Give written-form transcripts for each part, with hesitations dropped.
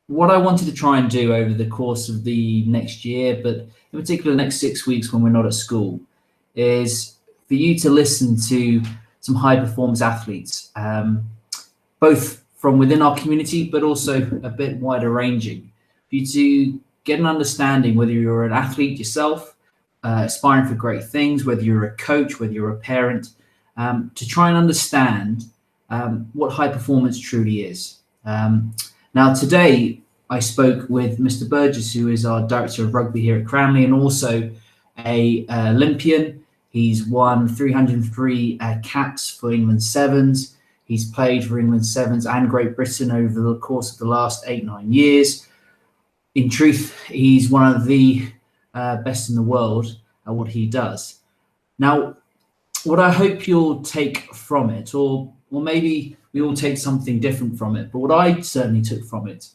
what I wanted to try and do over the course of the next year, but in particular the next 6 weeks when we're not at school, is for you to listen to some high performance athletes, both from within our community, but also a bit wider ranging, for you to get an understanding whether you're an athlete yourself, aspiring for great things, whether you're a coach, whether you're a parent, to try and understand what high performance truly is. Now, today I spoke with Mr. Burgess, who is our Director of Rugby here at Cranleigh and also a Olympian. He's won 303 caps for England Sevens. He's played for England Sevens and Great Britain over the course of the last 8-9 years. In truth, he's one of the best in the world at what he does. Now, what I hope you'll take from it, or maybe we all take something different from it, but what I certainly took from it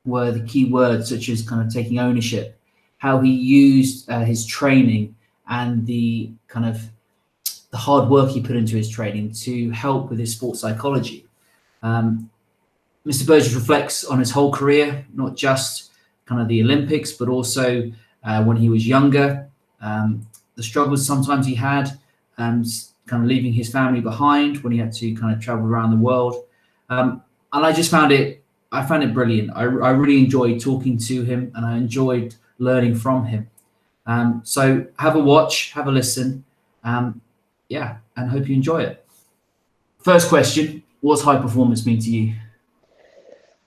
were the key words such as kind of taking ownership, how he used his training and the kind of the hard work he put into his training to help with his sports psychology. Mr. Burgess reflects on his whole career, not just kind of the Olympics, but also when he was younger, the struggles sometimes he had, kind of leaving his family behind when he had to kind of travel around the world. And I just found it brilliant. I really enjoyed talking to him and I enjoyed learning from him. So have a watch, have a listen. And hope you enjoy it. First question, what's high performance mean to you?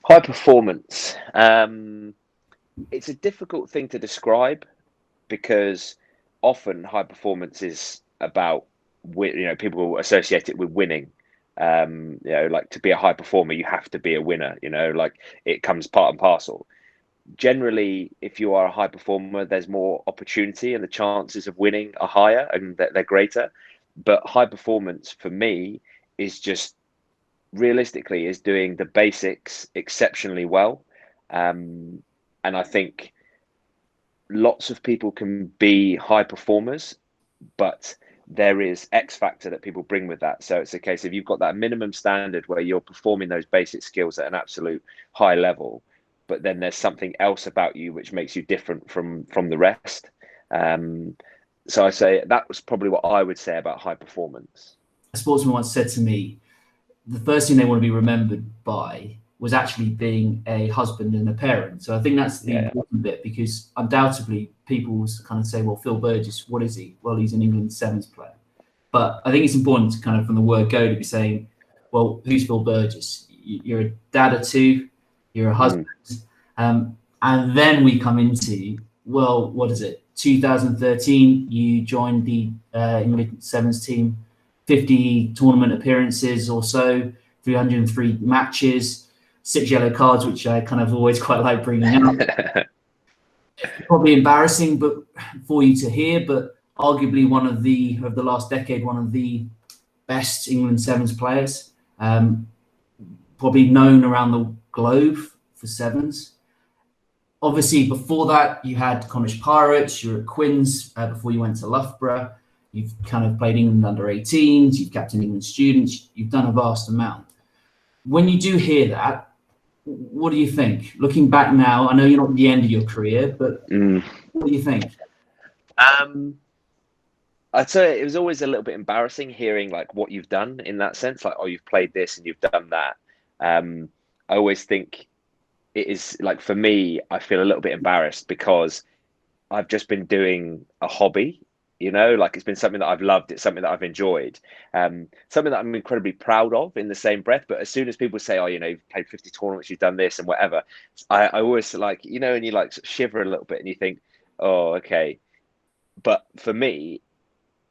High performance. It's a difficult thing to describe because often high performance is about, people associate it with winning. Like to be a high performer, you have to be a winner, like it comes part and parcel. Generally, if you are a high performer, there's more opportunity and the chances of winning are higher and they're greater. But high performance for me is just realistically is doing the basics exceptionally well. And I think lots of people can be high performers, but there is X factor that people bring with that. So it's a case of you've got that minimum standard where you're performing those basic skills at an absolute high level, but then there's something else about you which makes you different from the rest. So I say that was probably what I would say about high performance. A sportsman once said to me, the first thing they want to be remembered by was actually being a husband and a parent. So I think that's the important bit, because undoubtedly people will kind of say, well, Phil Burgess, what is he? Well, he's an England Sevens player. But I think it's important to kind of from the word go to be saying, well, who's Phil Burgess? You're a dad of two, you're a husband. And then we come into, well, what is it? 2013, you joined the England Sevens team, 50 tournament appearances or so, 303 matches, 6 yellow cards, which I kind of always quite like bringing up. Probably embarrassing, but for you to hear, but arguably one of the last decade, one of the best England Sevens players, probably known around the globe for Sevens. Obviously, before that, you had Cornish Pirates, you were at Quins before you went to Loughborough. You've kind of played England under 18s, you've captained England students, you've done a vast amount. When you do hear that, what do you think? Looking back now, I know you're not at the end of your career, but what do you think? I'd say it was always a little bit embarrassing hearing like what you've done in that sense, like, oh, you've played this and you've done that. I always think it is like, for me, I feel a little bit embarrassed because I've just been doing a hobby, like it's been something that I've loved. It's something that I've enjoyed, something that I'm incredibly proud of in the same breath. But as soon as people say, oh, you've played 50 tournaments, you've done this and whatever, I always like, and you like shiver a little bit and you think, oh, okay. But for me,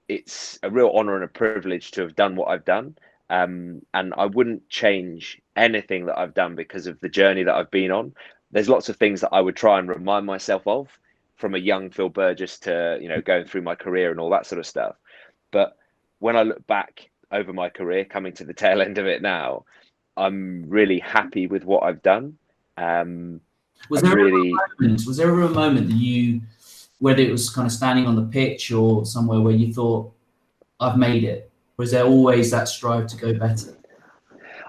it's a real honor and a privilege to have done what I've done. And I wouldn't change anything that I've done because of the journey that I've been on. There's lots of things that I would try and remind myself of from a young Phil Burgess to, going through my career and all that sort of stuff. But when I look back over my career, coming to the tail end of it now, I'm really happy with what I've done. Was there a real moment that you, whether it was kind of standing on the pitch or somewhere where you thought, I've made it? Or is there always that strive to go better?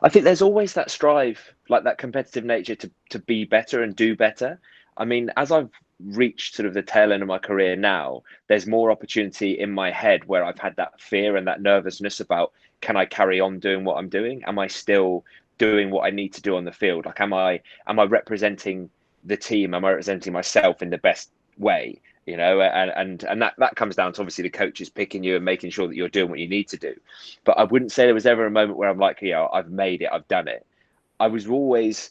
I think there's always that strive, like that competitive nature to be better and do better. I mean, as I've reached sort of the tail end of my career now, there's more opportunity in my head where I've had that fear and that nervousness about, can I carry on doing what I'm doing? Am I still doing what I need to do on the field? Like, am I representing the team? Am I representing myself in the best way? You know, and that comes down to obviously the coaches picking you and making sure that you're doing what you need to do. But I wouldn't say there was ever a moment where I'm like, yeah, I've made it, I've done it. I was always,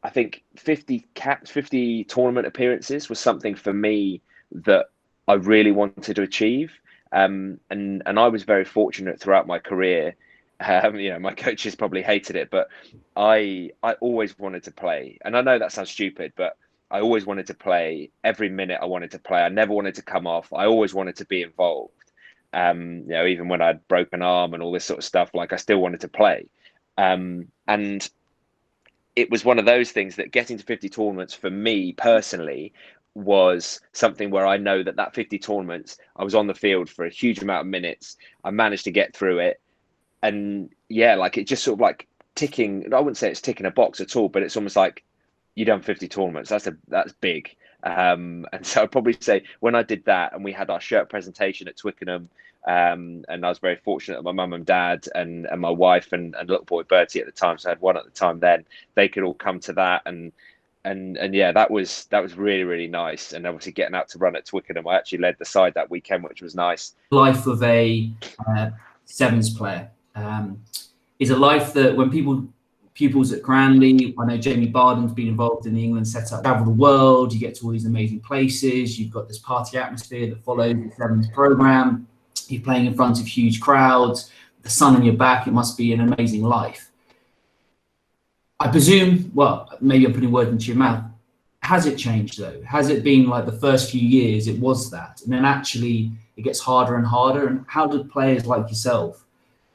I think 50 caps, 50 tournament appearances was something for me that I really wanted to achieve. And I was very fortunate throughout my career. You know, my coaches probably hated it, but I always wanted to play. And I know that sounds stupid, but I always wanted to play. Every minute I wanted to play. I never wanted to come off. I always wanted to be involved. You know, even when I'd broken arm and all this sort of stuff, like I still wanted to play. And it was one of those things that getting to 50 tournaments for me personally was something where I know that 50 tournaments, I was on the field for a huge amount of minutes. I managed to get through it. And yeah, like it just sort of like ticking, I wouldn't say it's ticking a box at all, but it's almost like you've done 50 tournaments. That's big. And so I'd probably say when I did that and we had our shirt presentation at Twickenham, and I was very fortunate that my mum and dad and my wife and little boy Bertie at the time, so I had one at the time then, they could all come to that. And yeah, that was really, really nice. And obviously getting out to run at Twickenham, I actually led the side that weekend, which was nice. Life of a sevens player is a life that when pupils at Cranleigh, I know Jamie Barden's been involved in the England setup, travel the world, you get to all these amazing places, you've got this party atmosphere that follows the sevens program, you're playing in front of huge crowds, the sun on your back, it must be an amazing life. I presume, well, maybe I'm putting words into your mouth, has it changed though? Has it been like the first few years it was that, and then actually it gets harder and harder? And how do players like yourself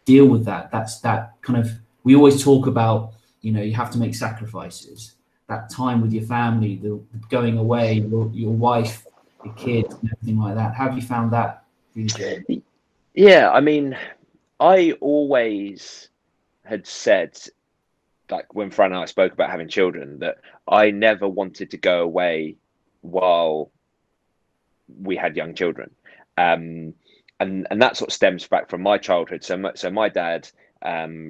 deal with that? That's that kind of, we always talk about, you know, you have to make sacrifices, that time with your family, the going away, your wife, your kids, and everything like that. How have you found that? Yeah, I mean, I always had said, like when Fran and I spoke about having children, that I never wanted to go away while we had young children. And that sort of stems back from my childhood. So my dad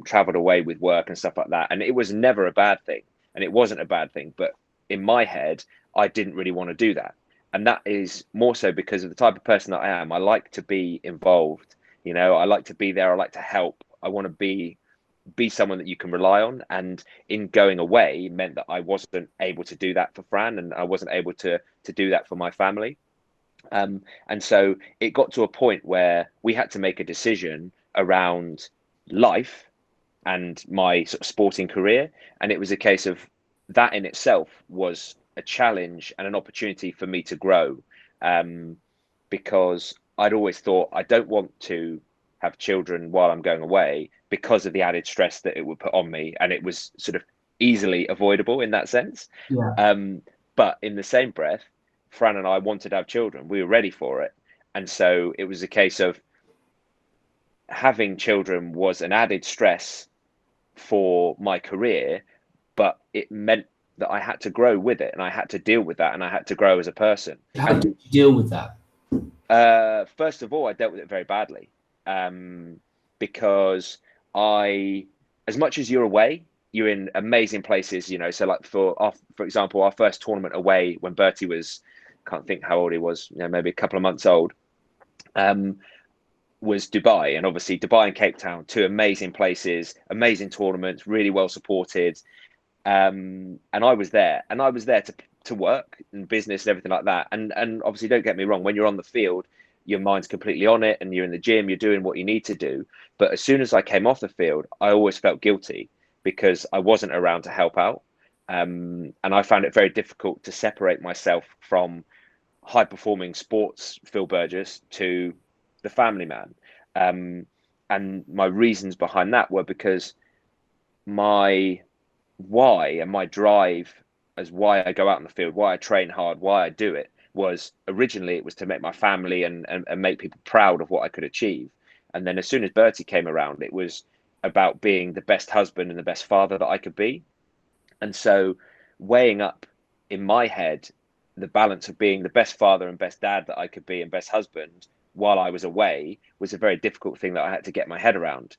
traveled away with work and stuff like that, and it was never a bad thing, and it wasn't a bad thing, but in my head I didn't really want to do that. And that is more so because of the type of person that I am. I like to be involved, you know, I like to be there, I like to help, I want to be someone that you can rely on. And in going away meant that I wasn't able to do that for Fran, and I wasn't able to do that for my family. And so it got to a point where we had to make a decision around life and my sort of sporting career. And it was a case of that in itself was a challenge and an opportunity for me to grow, because I'd always thought I don't want to have children while I'm going away because of the added stress that it would put on me. And it was sort of easily avoidable in that sense. Yeah. But in the same breath, Fran and I wanted to have children. We were ready for it. And so it was a case of having children was an added stress for my career, but it meant that I had to grow with it, and I had to deal with that, and I had to grow as a person. How did you deal with that? First of all, I dealt with it very badly, because as much as you're away, you're in amazing places, you know. So like for example, our first tournament away when Bertie was, can't think how old he was, you know, maybe a couple of months old, was Dubai. And obviously Dubai and Cape Town, two amazing places, amazing tournaments, really well supported. And I was there to work and business and everything like that. And obviously, don't get me wrong, when you're on the field, your mind's completely on it and you're in the gym, you're doing what you need to do. But as soon as I came off the field, I always felt guilty because I wasn't around to help out. And I found it very difficult to separate myself from high performing sports Phil Burgess to the family man. And my reasons behind that were because my why and my drive as why I go out in the field, why I train hard, why I do it, was originally it was to make my family and make people proud of what I could achieve. And then as soon as Bertie came around, it was about being the best husband and the best father that I could be. And so weighing up in my head the balance of being the best father and best dad that I could be and best husband while I was away was a very difficult thing that I had to get my head around.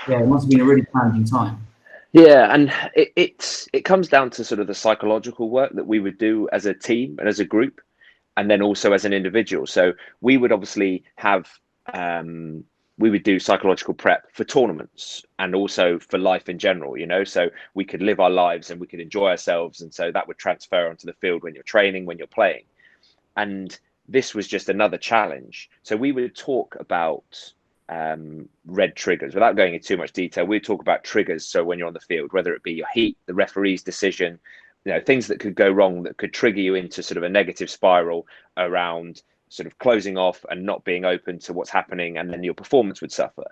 Yeah, it must have been a really challenging time. Yeah, and it comes down to sort of the psychological work that we would do as a team and as a group, and then also as an individual. So we would obviously have we would do psychological prep for tournaments and also for life in general, you know, so we could live our lives and we could enjoy ourselves, and so that would transfer onto the field when you're training, when you're playing. And this was just another challenge. So we would talk about red triggers without going into too much detail. We'd talk about triggers. So when you're on the field, whether it be your heat, the referee's decision, you know, things that could go wrong that could trigger you into sort of a negative spiral around sort of closing off and not being open to what's happening, and then your performance would suffer.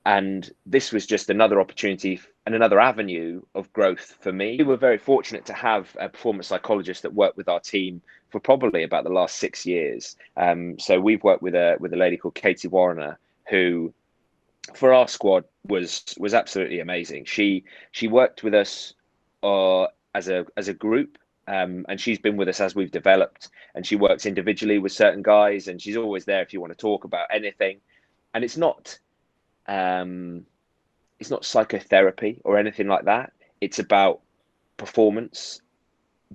And this was just another opportunity and another avenue of growth for me. We were very fortunate to have a performance psychologist that worked with our team for probably about the last 6 years. So we've worked with a lady called Katie Warner, who for our squad was absolutely amazing. She worked with us as a group, and she's been with us as we've developed, and she works individually with certain guys, and she's always there if you want to talk about anything. And it's not psychotherapy or anything like that. It's about performance,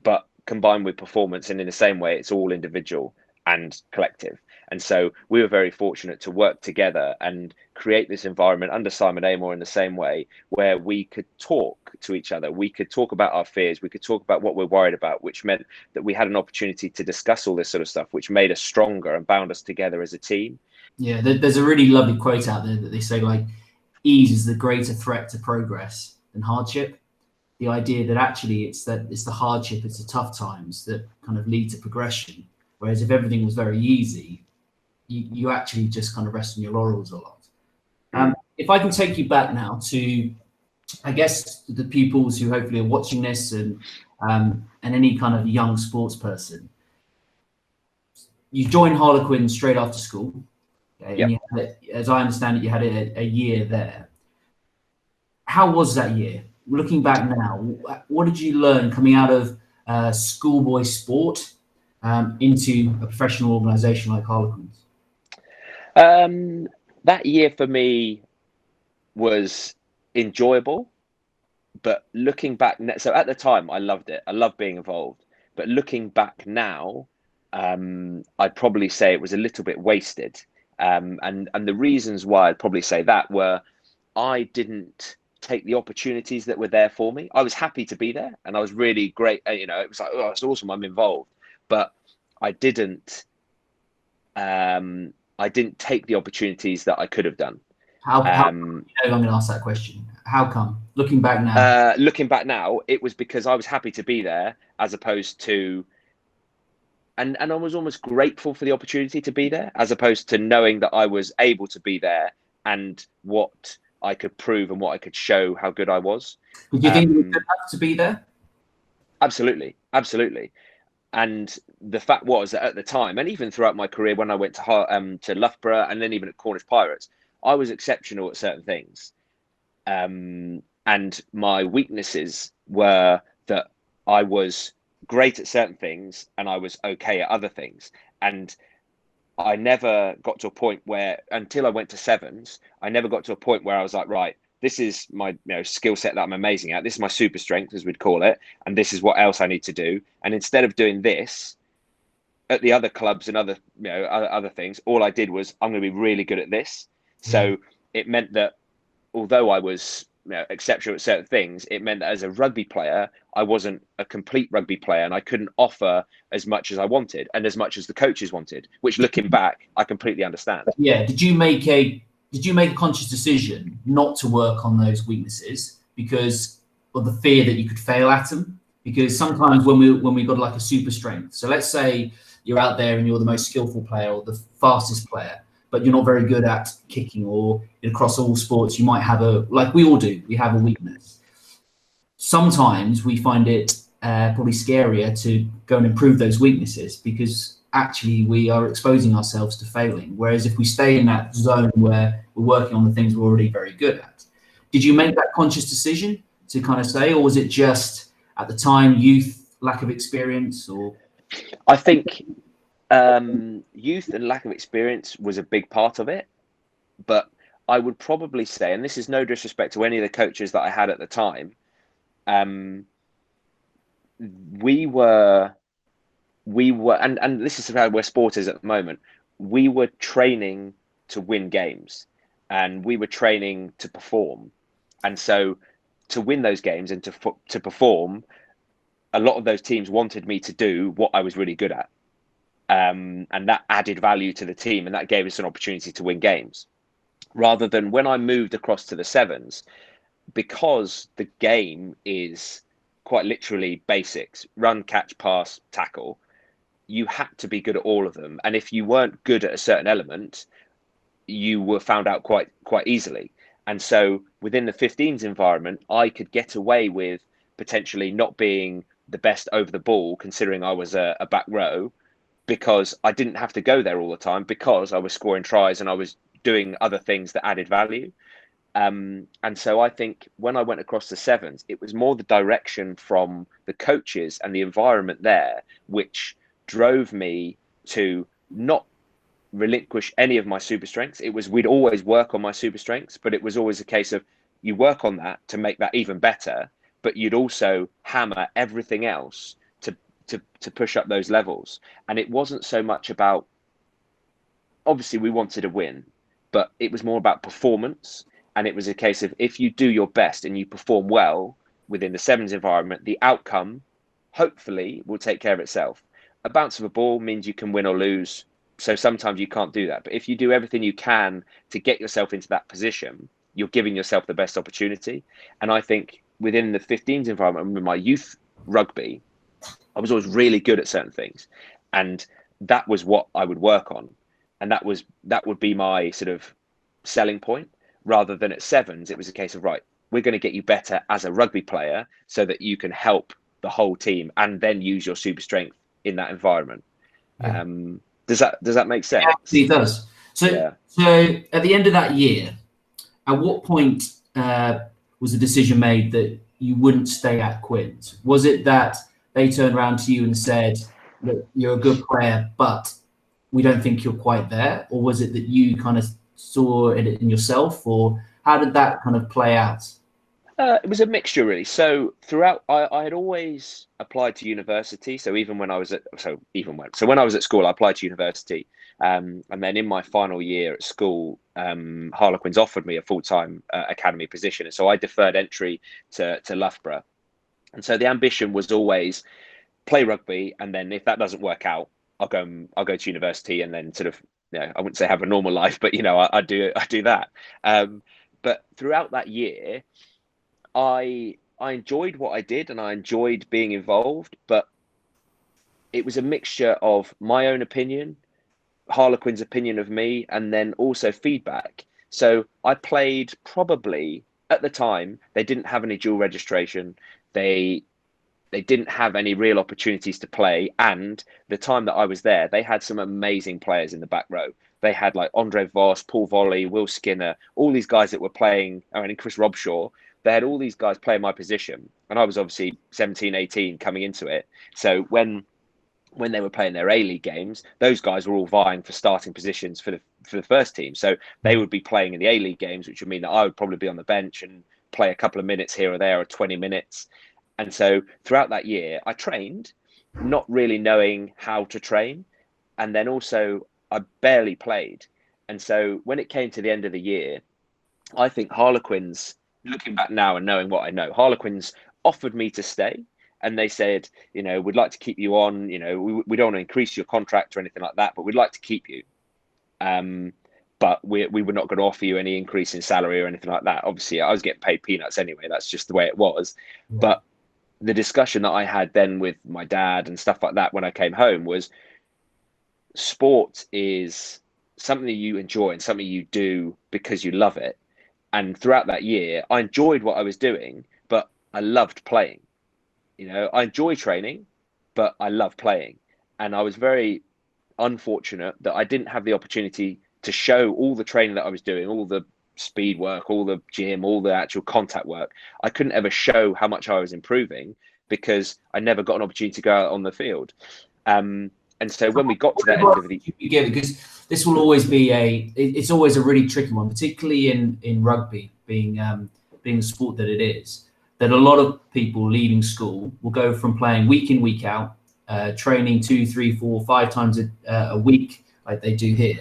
but combined with performance, and in the same way, it's all individual and collective. And so we were very fortunate to work together and create this environment under Simon Amor in the same way, where we could talk to each other. We could talk about our fears. We could talk about what we're worried about, which meant that we had an opportunity to discuss all this sort of stuff, which made us stronger and bound us together as a team. Yeah, there's a really lovely quote out there that they say, like, ease is the greater threat to progress than hardship. The idea that actually it's the hardship, it's the tough times that kind of lead to progression. Whereas if everything was very easy, you actually just kind of rest on your laurels a lot. If I can take you back now to, I guess, the pupils who hopefully are watching this, and any kind of young sports person. You joined Harlequins straight after school. Okay? Yep. And you had, as I understand it, you had a year there. How was that year? Looking back now, what did you learn coming out of schoolboy sport into a professional organisation like Harlequins? That year for me was enjoyable, but looking back, so at the time I loved it. I loved being involved, but looking back now, I'd probably say it was a little bit wasted. And the reasons why I'd probably say that were, I didn't take the opportunities that were there for me. I was happy to be there, and I was really great. You know, it was like, oh, it's awesome, I'm involved, but I didn't take the opportunities that I could have done. How I'm going to ask that question. How come? Looking back now, it was because I was happy to be there, as opposed to, and I was almost grateful for the opportunity to be there, as opposed to knowing that I was able to be there and what I could prove and what I could show how good I was. Did you think you were good enough to be there? Absolutely. And the fact was that at the time, and even throughout my career, when I went to Loughborough, and then even at Cornish Pirates, I was exceptional at certain things. And my weaknesses were that I was great at certain things and I was okay at other things. And I never got to a point where, until I went to sevens, I never got to a point where I was like, right, this is my skill set that I'm amazing at. This is my super strength, as we'd call it. And this is what else I need to do. And instead of doing this at the other clubs and other things, all I did was, I'm going to be really good at this. So it meant that although I was exceptional at certain things, it meant that as a rugby player, I wasn't a complete rugby player, and I couldn't offer as much as I wanted and as much as the coaches wanted, which, looking back, I completely understand. Yeah. Did you make a conscious decision not to work on those weaknesses because of the fear that you could fail at them? Because sometimes when we got like a super strength, so let's say you're out there and you're the most skillful player or the fastest player, but you're not very good at kicking, or across all sports, you might have like we all do, we have a weakness. Sometimes we find it probably scarier to go and improve those weaknesses, because actually we are exposing ourselves to failing. Whereas if we stay in that zone where we're working on the things we're already very good at. Did you make that conscious decision to kind of say, or was it just at the time youth, lack of experience, or? I think youth and lack of experience was a big part of it, but I would probably say, and this is no disrespect to any of the coaches that I had at the time, we were, and this is how where sport is at the moment. We were training to win games, and we were training to perform, and so to win those games and to perform, a lot of those teams wanted me to do what I was really good at, and that added value to the team, and that gave us an opportunity to win games. Rather than when I moved across to the sevens, because the game is quite literally basics: run, catch, pass, tackle. You had to be good at all of them, and if you weren't good at a certain element, you were found out quite easily. And so within the 15s environment, I could get away with potentially not being the best over the ball, considering I was a back row, because I didn't have to go there all the time, because I was scoring tries and I was doing other things that added value. And so I think when I went across the sevens, it was more the direction from the coaches and the environment there, which drove me to not relinquish any of my super strengths. It was, we'd always work on my super strengths, but it was always a case of you work on that to make that even better, but you'd also hammer everything else to push up those levels. And it wasn't so much about, obviously we wanted to win, but it was more about performance. And it was a case of, if you do your best and you perform well within the sevens environment, the outcome hopefully will take care of itself. A bounce of a ball means you can win or lose. So sometimes you can't do that. But if you do everything you can to get yourself into that position, you're giving yourself the best opportunity. And I think within the 15s environment, with my youth rugby, I was always really good at certain things. And that was what I would work on. And that would be my sort of selling point. Rather than at sevens, it was a case of, right, we're going to get you better as a rugby player so that you can help the whole team and then use your super strength in that environment. Yeah. Does that make sense? Yeah, it does. So at the end of that year, at what point was the decision made that you wouldn't stay at Quins? Was it that they turned around to you and said, look, you're a good player, but we don't think you're quite there? Or was it that you kind of saw it in yourself, or how did that kind of play out? It was a mixture, really. So throughout, I had always applied to university. So even when I was at when I was at school, I applied to university, and then in my final year at school, Harlequins offered me a full-time academy position, and so I deferred entry to Loughborough. And so the ambition was always play rugby, and then if that doesn't work out, I'll go to university, and then sort of, I wouldn't say have a normal life, but I do that. But throughout that year, I enjoyed what I did and I enjoyed being involved, but it was a mixture of my own opinion, Harlequin's opinion of me, and then also feedback. So I played, probably at the time, they didn't have any dual registration. They didn't have any real opportunities to play. And the time that I was there, they had some amazing players in the back row. They had like Andre Voss, Paul Volley, Will Skinner, all these guys that were playing, and Chris Robshaw. They had all these guys playing my position. And I was obviously 17, 18 coming into it. So when they were playing their A-League games, those guys were all vying for starting positions for the first team. So they would be playing in the A-League games, which would mean that I would probably be on the bench and play a couple of minutes here or there, or 20 minutes. And so throughout that year, I trained, not really knowing how to train. And then also I barely played. And so when it came to the end of the year, I think Harlequins, looking back now and knowing what I know, Harlequins offered me to stay. And they said, we'd like to keep you on, we don't want to increase your contract or anything like that, but we'd like to keep you. But we were not going to offer you any increase in salary or anything like that. Obviously, I was getting paid peanuts anyway. That's just the way it was. Yeah. But the discussion that I had then with my dad and stuff like that when I came home was, sport is something that you enjoy and something you do because you love it. And throughout that year, I enjoyed what I was doing, but I loved playing. I enjoy training, but I love playing. And I was very unfortunate that I didn't have the opportunity to show all the training that I was doing, all the speed work, all the gym, all the actual contact work, I couldn't ever show how much I was improving because I never got an opportunity to go out on the field. And so when we got to the end of the year, because this will always be it's always a really tricky one, particularly in rugby, being the sport that it is, that a lot of people leaving school will go from playing week in, week out, training 2, 3, 4, 5 times a week like they do here.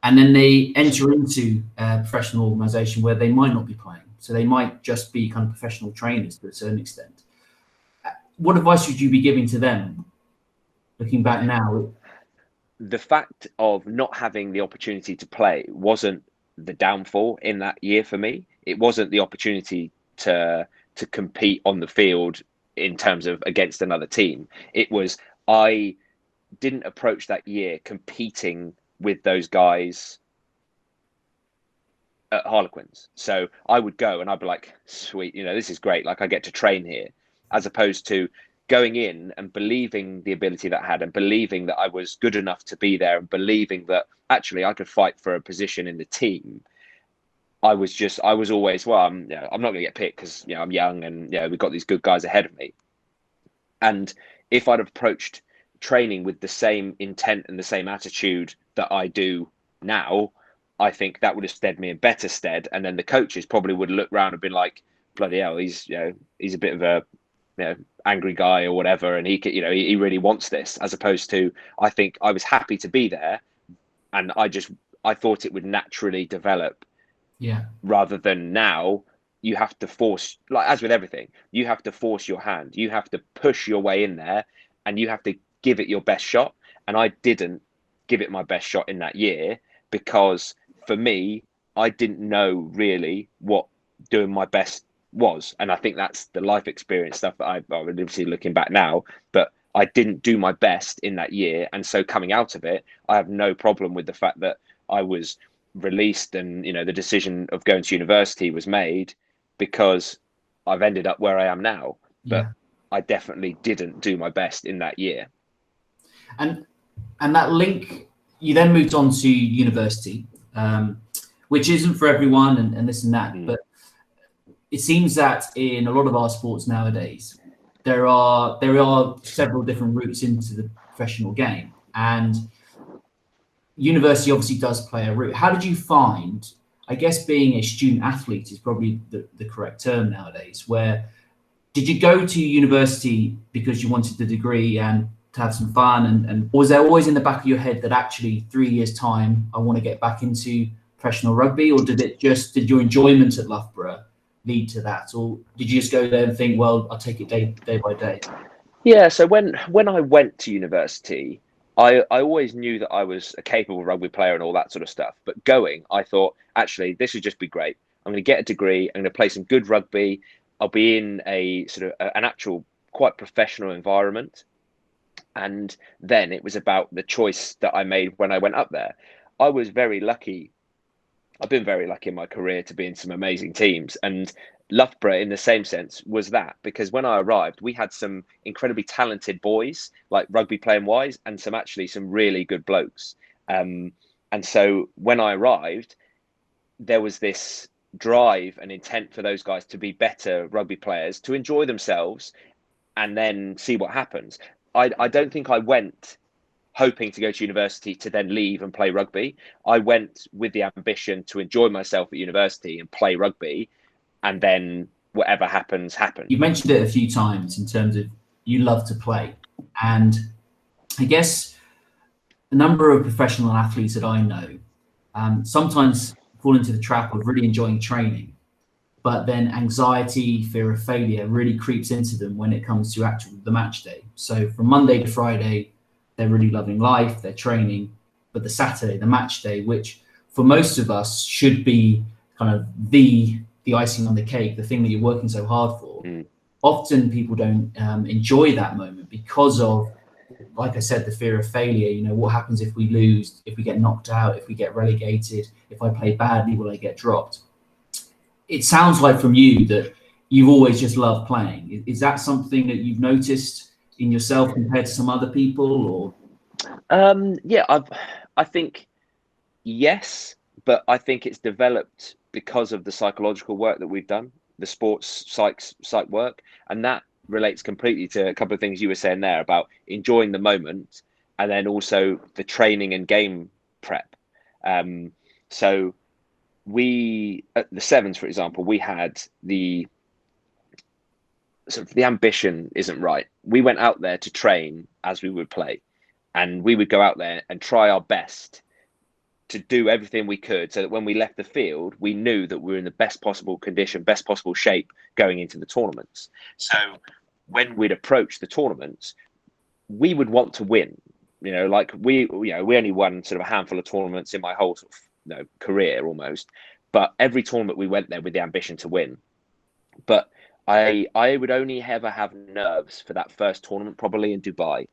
And then they enter into a professional organisation where they might not be playing. So they might just be kind of professional trainers to a certain extent. What advice would you be giving to them, looking back now? The fact of not having the opportunity to play wasn't the downfall in that year for me. It wasn't the opportunity to compete on the field in terms of against another team. It was, I didn't approach that year competing with those guys at Harlequins. So I would go and I'd be like, sweet, this is great. Like I get to train here, as opposed to going in and believing the ability that I had and believing that I was good enough to be there and believing that actually I could fight for a position in the team. I was always, well, I'm not going to get picked because, I'm young and, we've got these good guys ahead of me. And if I'd approached training with the same intent and the same attitude that I do now, I think that would have stead me in better stead. And then the coaches probably would look around and been like, bloody hell, he's a bit of a, angry guy or whatever. And he really wants this, as opposed to, I think I was happy to be there. And I thought it would naturally develop. Yeah. Rather than now, you have to force, like as with everything, you have to force your hand. You have to push your way in there and you have to give it your best shot. And I didn't give it my best shot in that year because for me, I didn't know really what doing my best was. And I think that's the life experience stuff that I'm obviously looking back now, but I didn't do my best in that year. And so coming out of it, I have no problem with the fact that I was released and the decision of going to university was made because I've ended up where I am now. But I definitely didn't do my best in that year. And that link, you then moved on to university, which isn't for everyone and this and that. But it seems that in a lot of our sports nowadays, there are several different routes into the professional game, and university obviously does play a route. How did you find, I guess being a student athlete is probably the correct term nowadays, where did you go to university because you wanted the degree and to have some fun, and was there always in the back of your head that actually 3 years time I want to get back into professional rugby, or did your enjoyment at Loughborough lead to that, or did you just go there and think, well, I'll take it day by day? Yeah, so when I went to university, I always knew that I was a capable rugby player and all that sort of stuff. But I thought, actually, this would just be great. I'm going to get a degree. I'm going to play some good rugby. I'll be in a sort of an actual quite professional environment. And then it was about the choice that I made when I went up there. I was very lucky. I've been very lucky in my career to be in some amazing teams. And Loughborough, in the same sense, was that, because when I arrived, we had some incredibly talented boys, like rugby playing wise, and some really good blokes. And so when I arrived, there was this drive and intent for those guys to be better rugby players, to enjoy themselves, and then see what happens. I don't think I went hoping to go to university to then leave and play rugby. I went with the ambition to enjoy myself at university and play rugby, and then whatever happens, happens. You mentioned it a few times in terms of you love to play. And I guess a number of professional athletes that I know sometimes fall into the trap of really enjoying training, but then anxiety, fear of failure really creeps into them when it comes to the match day. So from Monday to Friday, they're really loving life, they're training, but the Saturday, the match day, which for most of us should be kind of the icing on the cake, the thing that you're working so hard for. Often people don't enjoy that moment because of, like I said, the fear of failure. What happens if we lose, if we get knocked out, if we get relegated, if I play badly, will I get dropped? It sounds like from you that you've always just loved playing. Is that something that you've noticed in yourself compared to some other people, or? Yeah, I think yes, but I think it's developed because of the psychological work that we've done, the sports psych work, and that relates completely to a couple of things you were saying there about enjoying the moment, and then also the training and game prep. So we at the Sevens, for example, we had the ambition isn't right. We went out there to train as we would play, and we would go out there and try our best to do everything we could so that when we left the field, we knew that we were in the best possible condition, best possible shape going into the tournaments. So when we'd approach the tournaments, we would want to win. Like we only won sort of a handful of tournaments in my whole career almost, but every tournament we went there with the ambition to win. But I would only ever have nerves for that first tournament, probably in Dubai.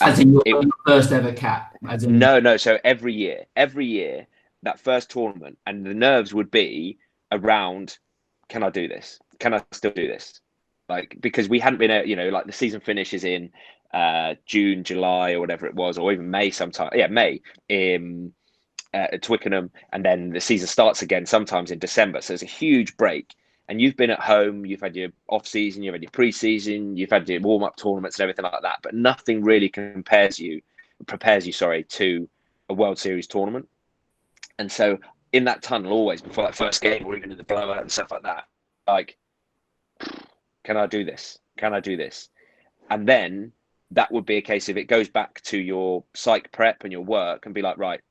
As in your first ever cap? No. So every year, that first tournament, and the nerves would be around, can I do this? Can I still do this? Like, because we hadn't been, like the season finishes in June, July, or whatever it was, or even May sometime. Yeah, May at Twickenham, and then the season starts again sometimes in December. So it's a huge break. And you've been at home, you've had your off season, you've had your pre-season, you've had your warm-up tournaments and everything like that, but nothing really prepares you, to a World Series tournament. And so in that tunnel, always before that first game or even in the blowout and stuff like that, like, can I do this? Can I do this? And then that would be a case of it goes back to your psych prep and your work and be like, right,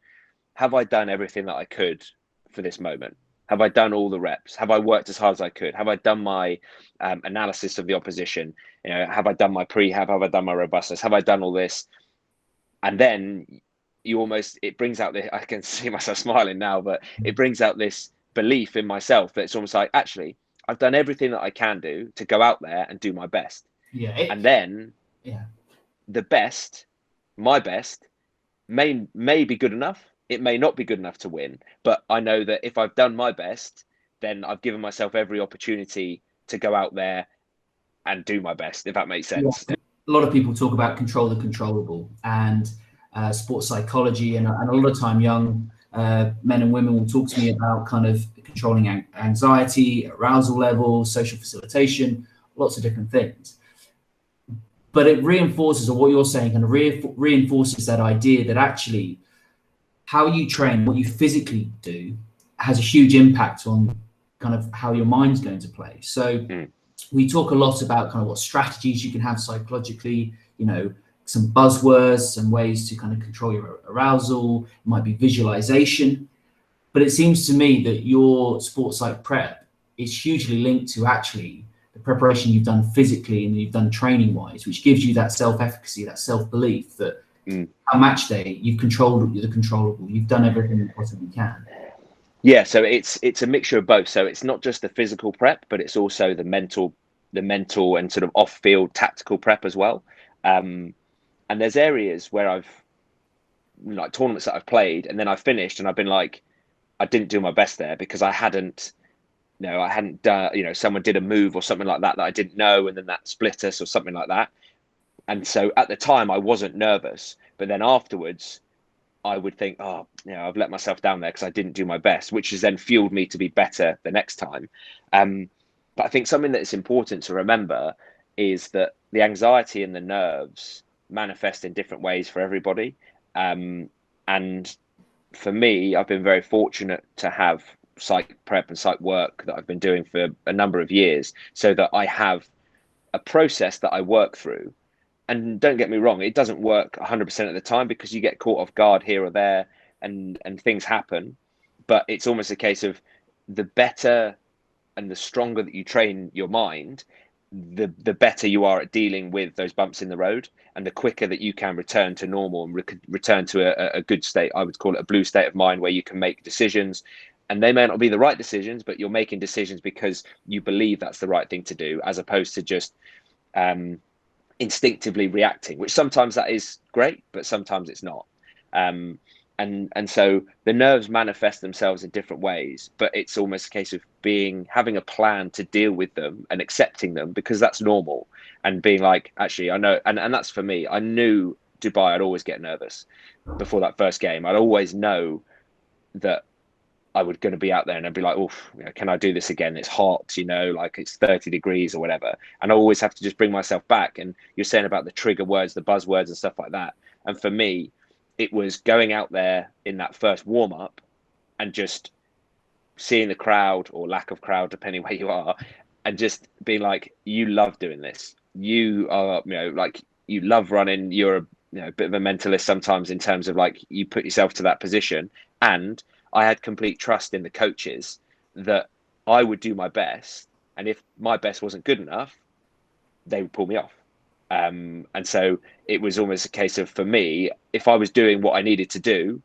have I done everything that I could for this moment? Have I done all the reps? Have I worked as hard as I could? Have I done my analysis of the opposition? Have I done my prehab? Have I done my robustness? Have I done all this? And then it brings out I can see myself smiling now, but it brings out this belief in myself that it's almost like, actually, I've done everything that I can do to go out there and do my best. Yeah. And then the best, my best, may be good enough. It may not be good enough to win, but I know that if I've done my best, then I've given myself every opportunity to go out there and do my best, if that makes sense. Yeah. A lot of people talk about control the controllable and sports psychology, and a lot of time young men and women will talk to me about kind of controlling anxiety, arousal levels, social facilitation, lots of different things. But it reinforces, or what you're saying kind of reinforces that idea that actually how you train, what you physically do, has a huge impact on kind of how your mind's going to play. So we talk a lot about kind of what strategies you can have psychologically, some buzzwords, some ways to kind of control your arousal. It might be visualization. But it seems to me that your sports psych prep is hugely linked to actually the preparation you've done physically and you've done training wise, which gives you that self-efficacy, that self-belief that on match day, you've controlled the controllable. You've done everything you possibly can. Yeah, so it's a mixture of both. So it's not just the physical prep, but it's also the mental and sort of off-field tactical prep as well. And there's areas where I've like tournaments that I've played, and then I've finished, and I've been like, I didn't do my best there because I hadn't done. Someone did a move or something like that I didn't know, and then that split us or something like that. And so at the time I wasn't nervous, but then afterwards I would think, I've let myself down there because I didn't do my best, which has then fueled me to be better the next time. But I think something that's important to remember is that the anxiety and the nerves manifest in different ways for everybody. And for me, I've been very fortunate to have psych prep and psych work that I've been doing for a number of years, so that I have a process that I work through. And don't get me wrong, it doesn't work 100% of the time because you get caught off guard here or there and things happen. But it's almost a case of the better and the stronger that you train your mind, the better you are at dealing with those bumps in the road, and the quicker that you can return to normal and return to a good state. I would call it a blue state of mind, where you can make decisions. And they may not be the right decisions, but you're making decisions because you believe that's the right thing to do, as opposed to just instinctively reacting, which sometimes that is great, but sometimes it's not. And so the nerves manifest themselves in different ways, but it's almost a case of having a plan to deal with them and accepting them, because that's normal, and being like, actually, I know, and that's for me. I knew Dubai, I'd always get nervous before that first game. I'd always know that I would going to be out there and I'd be like, oh, can I do this again? It's hot, like it's 30 degrees or whatever. And I always have to just bring myself back. And you're saying about the trigger words, the buzzwords and stuff like that. And for me, it was going out there in that first warm up and just seeing the crowd or lack of crowd, depending where you are, and just being like, you love doing this. You are, like you love running. You're a bit of a mentalist sometimes in terms of like you put yourself to that position. And I had complete trust in the coaches that I would do my best. And if my best wasn't good enough, they would pull me off. And so it was almost a case of, for me, if I was doing what I needed to do,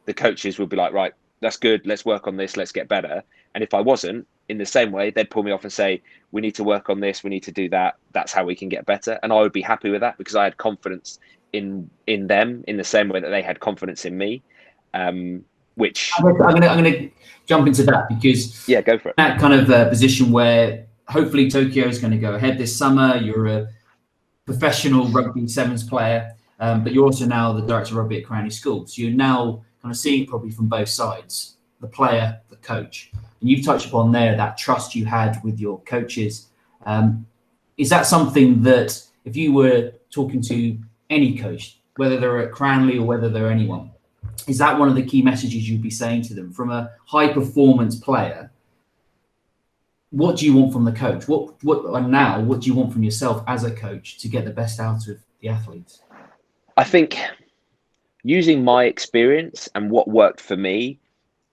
the coaches would be like, right, that's good. Let's work on this. Let's get better. And if I wasn't, in the same way, they'd pull me off and say, we need to work on this. We need to do that. That's how we can get better. And I would be happy with that because I had confidence in them in the same way that they had confidence in me. Which I'm gonna jump into that because go for it. That kind of position where hopefully Tokyo is going to go ahead this summer. You're a professional rugby sevens player, but you're also now the director of rugby at Cranleigh School. So you're now kind of seeing it probably from both sides, the player, the coach. And you've touched upon there that trust you had with your coaches. Is that something that if you were talking to any coach, whether they're at Cranleigh or whether they're anyone, is that one of the key messages you'd be saying to them from a high performance player? What do you want from the coach? What do you want from yourself as a coach to get the best out of the athletes? I think using my experience and what worked for me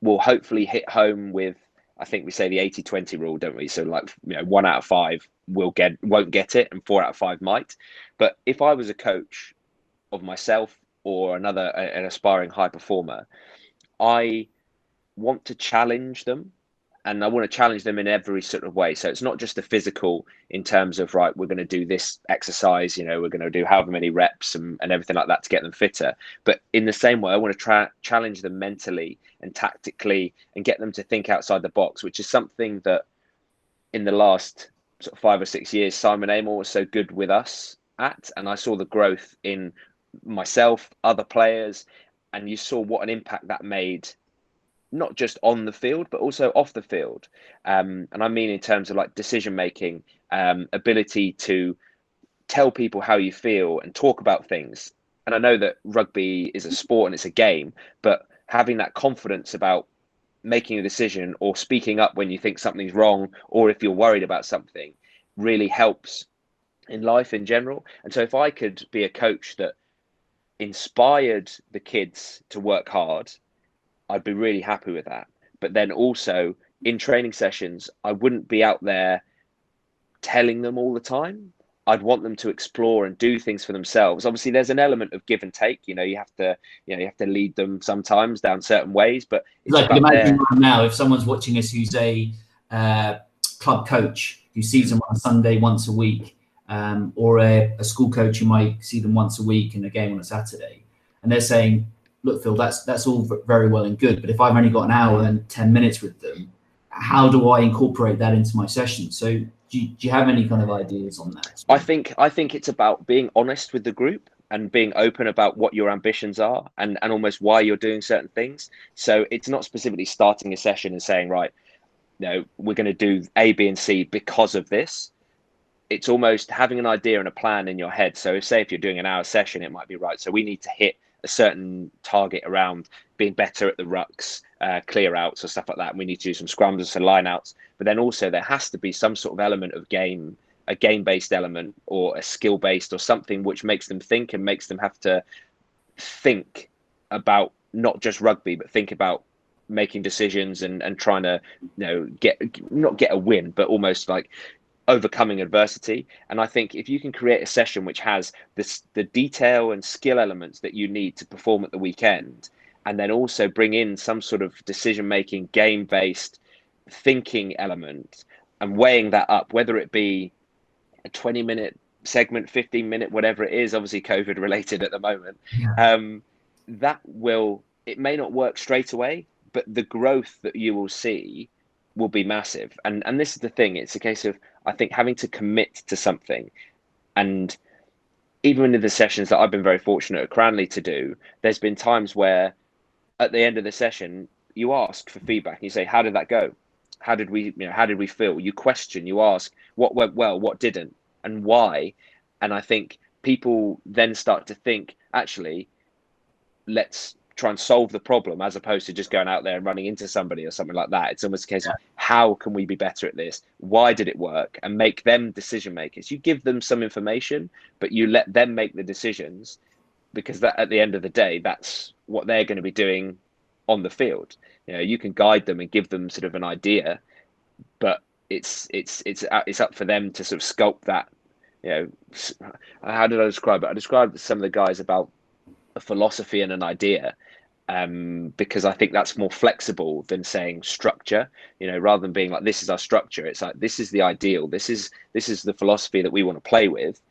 will hopefully hit home with, I think we say the 80-20 rule, don't we? So like, 1 out of 5 won't get it and 4 out of 5 might. But if I was a coach of myself or an aspiring high performer, I want to challenge them, and I want to challenge them in every sort of way. So it's not just the physical in terms of, right, we're going to do this exercise, we're going to do however many reps and everything like that to get them fitter. But in the same way, I want to challenge them mentally and tactically and get them to think outside the box, which is something that in the last sort of 5 or 6 years, Simon Amor was so good with us at, and I saw the growth in myself, other players, and you saw what an impact that made, not just on the field but also off the field, and I mean in terms of like decision making, ability to tell people how you feel and talk about things. And I know that rugby is a sport and it's a game, but having that confidence about making a decision or speaking up when you think something's wrong or if you're worried about something really helps in life in general. And so if I could be a coach that inspired the kids to work hard, I'd be really happy with that. But then also in training sessions, I wouldn't be out there telling them all the time. I'd want them to explore and do things for themselves. Obviously, there's an element of give and take. You have to lead them sometimes down certain ways. But it's like imagine right now, if someone's watching us who's a club coach who sees them on a Sunday once a week, or a school coach who might see them once a week in a game on a Saturday, and they're saying, look, Phil, that's all very well and good, but if I've only got an hour and 10 minutes with them, how do I incorporate that into my session? So do you have any kind of ideas on that? I think it's about being honest with the group and being open about what your ambitions are and almost why you're doing certain things. So it's not specifically starting a session and saying, right, we're going to do A, B, and C because of this. It's almost having an idea and a plan in your head. So if you're doing an hour session, it might be, right, so we need to hit a certain target around being better at the rucks, clear outs or stuff like that. And we need to do some scrums and some line outs. But then also there has to be some sort of element of a game-based element or a skill-based or something which makes them think and makes them have to think about not just rugby, but think about making decisions and trying to, not get a win, but almost like overcoming adversity. And I think if you can create a session which has the detail and skill elements that you need to perform at the weekend, and then also bring in some sort of decision-making, game-based thinking element and weighing that up, whether it be a 20-minute segment, 15-minute, whatever it is, obviously COVID related at the moment, it may not work straight away, but the growth that you will see will be massive. And this is the thing, it's a case of, I think, having to commit to something. And even in the sessions that I've been very fortunate at Cranleigh to do, there's been times where at the end of the session, you ask for feedback. And you say, how did that go? How did we feel? You question, you ask what went well, what didn't, and why. And I think people then start to think, actually, let's try and solve the problem, as opposed to just going out there and running into somebody or something like that. It's almost a case of, how can we be better at this? Why did it work? And make them decision makers. You give them some information, but you let them make the decisions, because that, at the end of the day, that's what they're going to be doing on the field. You can guide them and give them sort of an idea, but it's up for them to sort of sculpt that. How did I describe it? I described some of the guys about a philosophy and an idea, because I think that's more flexible than saying structure. Rather than being like, this is our structure, it's like, this is the ideal, this is the philosophy that we want to play with.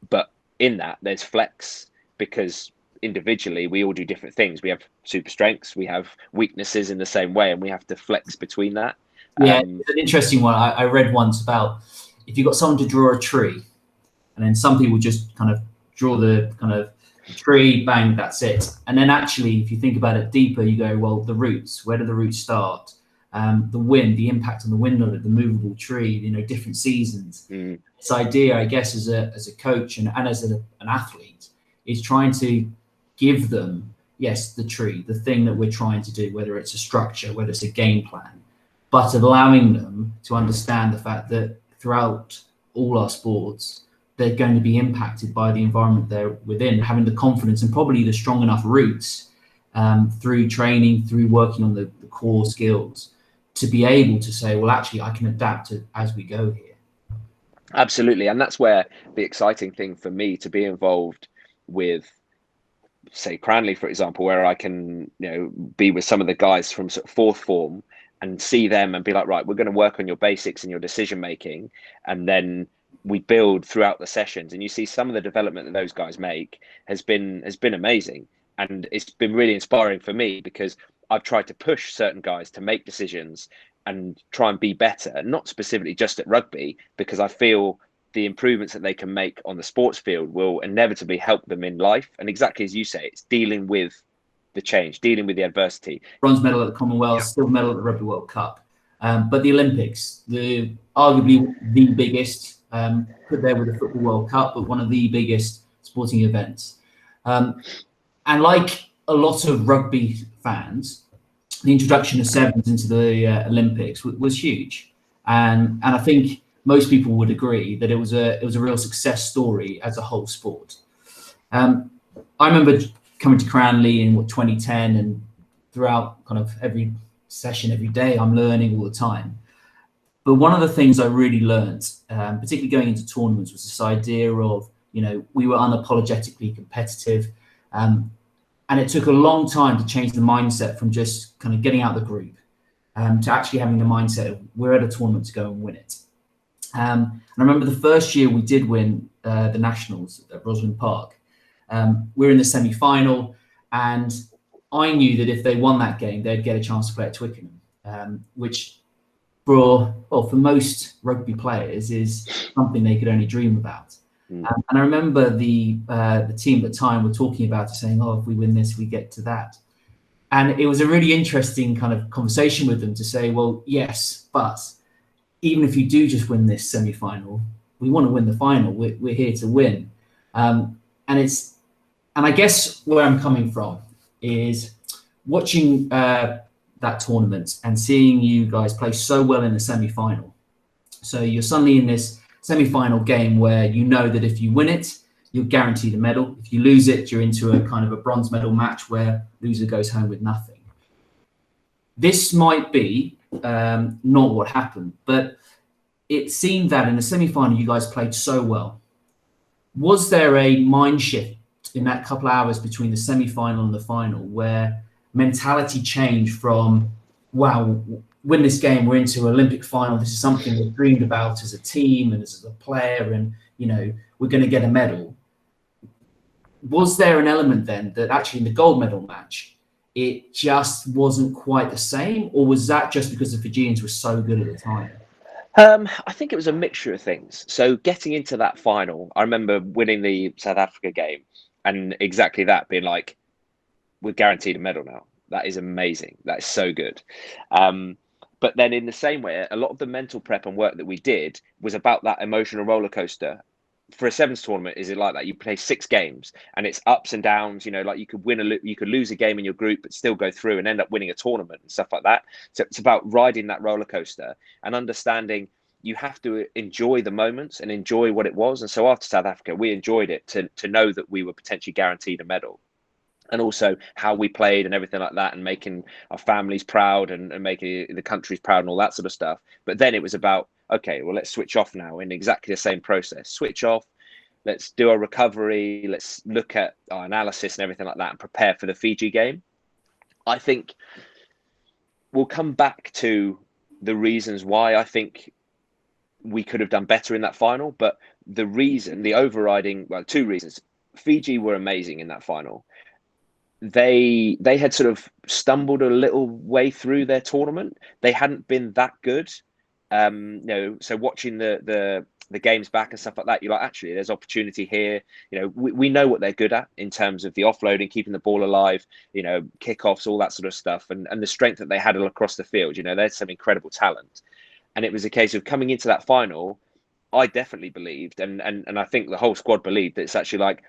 But in that, there's flex, because individually we all do different things. We have super strengths, we have weaknesses in the same way, and we have to flex between that. It's an interesting one. I read once about, if you got someone to draw a tree, and then some people just kind of draw the kind of tree, bang, that's it. And then actually, if you think about it deeper, you go, well, the roots, where do the roots start? The wind, the impact on the wind on it, the movable tree, different seasons. This idea, I guess, as a coach and as an athlete, is trying to give them, yes, the tree, the thing that we're trying to do, whether it's a structure, whether it's a game plan, but allowing them to understand the fact that throughout all our sports, they're going to be impacted by the environment they're within, having the confidence and probably the strong enough roots through training, through working on the core skills, to be able to say, well, actually, I can adapt as we go here. Absolutely. And that's where the exciting thing for me, to be involved with, say, Cranleigh, for example, where I can be with some of the guys from sort of fourth form and see them and be like, right, we're going to work on your basics and your decision making, and then we build throughout the sessions. And you see some of the development that those guys make has been amazing, and it's been really inspiring for me, because I've tried to push certain guys to make decisions and try and be better, not specifically just at rugby, because I feel the improvements that they can make on the sports field will inevitably help them in life. And exactly as you say, it's dealing with the change, dealing with the adversity. Bronze medal at the Commonwealth, silver medal at the Rugby World Cup. But the Olympics, arguably the biggest, put there with the Football World Cup, but one of the biggest sporting events. And like a lot of rugby fans, the introduction of sevens into the Olympics was huge. And I think most people would agree that it was a real success story as a whole sport. I remember coming to Cranleigh in 2010, and throughout kind of every session, every day, I'm learning all the time. But one of the things I really learned, particularly going into tournaments, was this idea of, we were unapologetically competitive. And it took a long time to change the mindset from just kind of getting out of the group to actually having the mindset of, we're at a tournament to go and win it. And I remember the first year we did win the Nationals at Rosalind Park. We were in the semi-final, and I knew that if they won that game, they'd get a chance to play at Twickenham, which for most rugby players is something they could only dream about. And I remember the team at the time were talking about it, saying, if we win this, we get to that. And it was a really interesting kind of conversation with them to say, well, yes, but even if you do just win this semi-final, we want to win the final. We're here to win. And I guess where I'm coming from is watching that tournament and seeing you guys play so well in the semi-final. So you're suddenly in this semi-final game where you know that if you win it, you're guaranteed a medal. If you lose it, you're into a kind of a bronze medal match where loser goes home with nothing. This might be not what happened, but it seemed that in the semi-final you guys played so well. Was there a mind shift in that couple of hours between the semi-final and the final where mentality changed from, wow, win this game, we're into an Olympic final, this is something we've dreamed about as a team and as a player, and we're going to get a medal? Was there an element then that actually in the gold medal match it just wasn't quite the same, or was that just because the Fijians were so good at the time? I think it was a mixture of things. So getting into that final, I remember winning the South Africa game, and exactly that, being like, we're guaranteed a medal now. That is amazing. That is so good. But then in the same way, a lot of the mental prep and work that we did was about that emotional roller coaster. For a sevens tournament, is it like that? You play 6 games and it's ups and downs, like you could you could lose a game in your group, but still go through and end up winning a tournament and stuff like that. So it's about riding that roller coaster and understanding you have to enjoy the moments and enjoy what it was. And so after South Africa, we enjoyed it to know that we were potentially guaranteed a medal. And also how we played and everything like that, and making our families proud and making the countries proud and all that sort of stuff. But then it was about, okay, well, let's switch off now in exactly the same process. Switch off, let's do a recovery, let's look at our analysis and everything like that and prepare for the Fiji game. I think we'll come back to the reasons why I think we could have done better in that final. But the overriding, well, 2 reasons. Fiji were amazing in that final. They had sort of stumbled a little way through their tournament. They hadn't been that good. So watching the games back and stuff like that, you're like, actually, there's opportunity here. We know what they're good at in terms of the offloading, keeping the ball alive, kickoffs, all that sort of stuff, and the strength that they had across the field. There's some incredible talent. And it was a case of coming into that final, I definitely believed, and I think the whole squad believed, that it's actually like,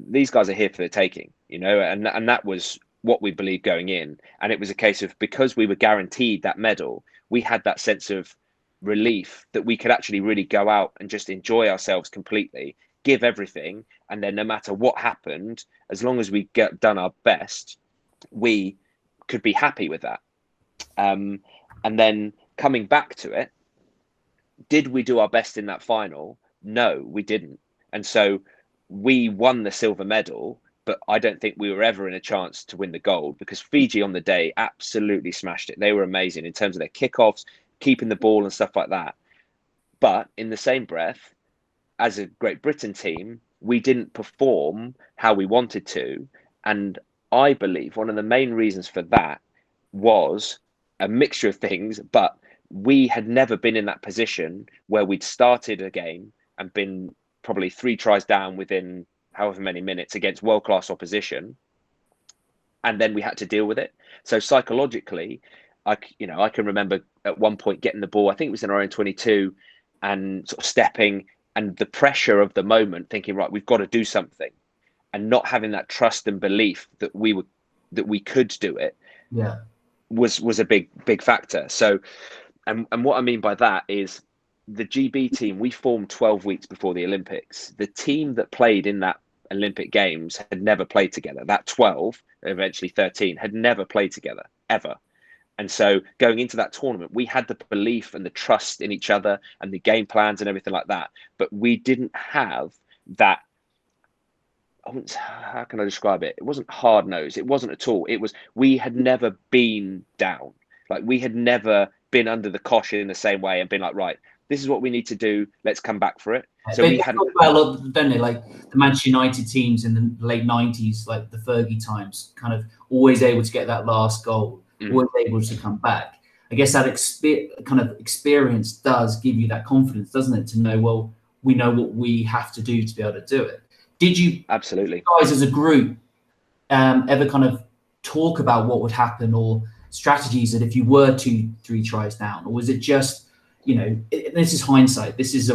these guys are here for the taking, and that was what we believed going in. And it was a case of, because we were guaranteed that medal, we had that sense of relief that we could actually really go out and just enjoy ourselves completely, give everything. And then no matter what happened, as long as we done our best, we could be happy with that. And then coming back to it, did we do our best in that final? No, we didn't. And so we won the silver medal, but I don't think we were ever in a chance to win the gold, because Fiji on the day absolutely smashed it. They were amazing in terms of their kickoffs, keeping the ball and stuff like that. But in the same breath, as a Great Britain team, we didn't perform how we wanted to. And I believe one of the main reasons for that was a mixture of things, but we had never been in that position where we'd started a game and been probably 3 tries down within however many minutes against world-class opposition, and then we had to deal with it. So psychologically, I can remember at one point getting the ball, I think it was in our own 22, and sort of stepping, and the pressure of the moment, thinking, right, we've got to do something, and not having that trust and belief that we could do it. Yeah, was a big factor. So, and what I mean by that is, the GB team, we formed 12 weeks before the Olympics. The team that played in that Olympic Games had never played together. That 12, eventually 13, had never played together, ever. And so going into that tournament, we had the belief and the trust in each other and the game plans and everything like that. But we didn't have that. How can I describe it? It wasn't hard nosed. It wasn't at all. It was, we had never been down. Like, we had never been under the cosh in the same way and been like, right, this is what we need to do. Let's come back for it. So they talk about a lot, don't they? Like the Manchester United teams in the late 90s, like the Fergie times, kind of always able to get that last goal, always able to come back. I guess that kind of experience does give you that confidence, doesn't it? To know, well, we know what we have to do to be able to do it. Did you absolutely, guys as a group, ever kind of talk about what would happen, or strategies that if you were 2-3 tries down, or was it just, this is hindsight. This is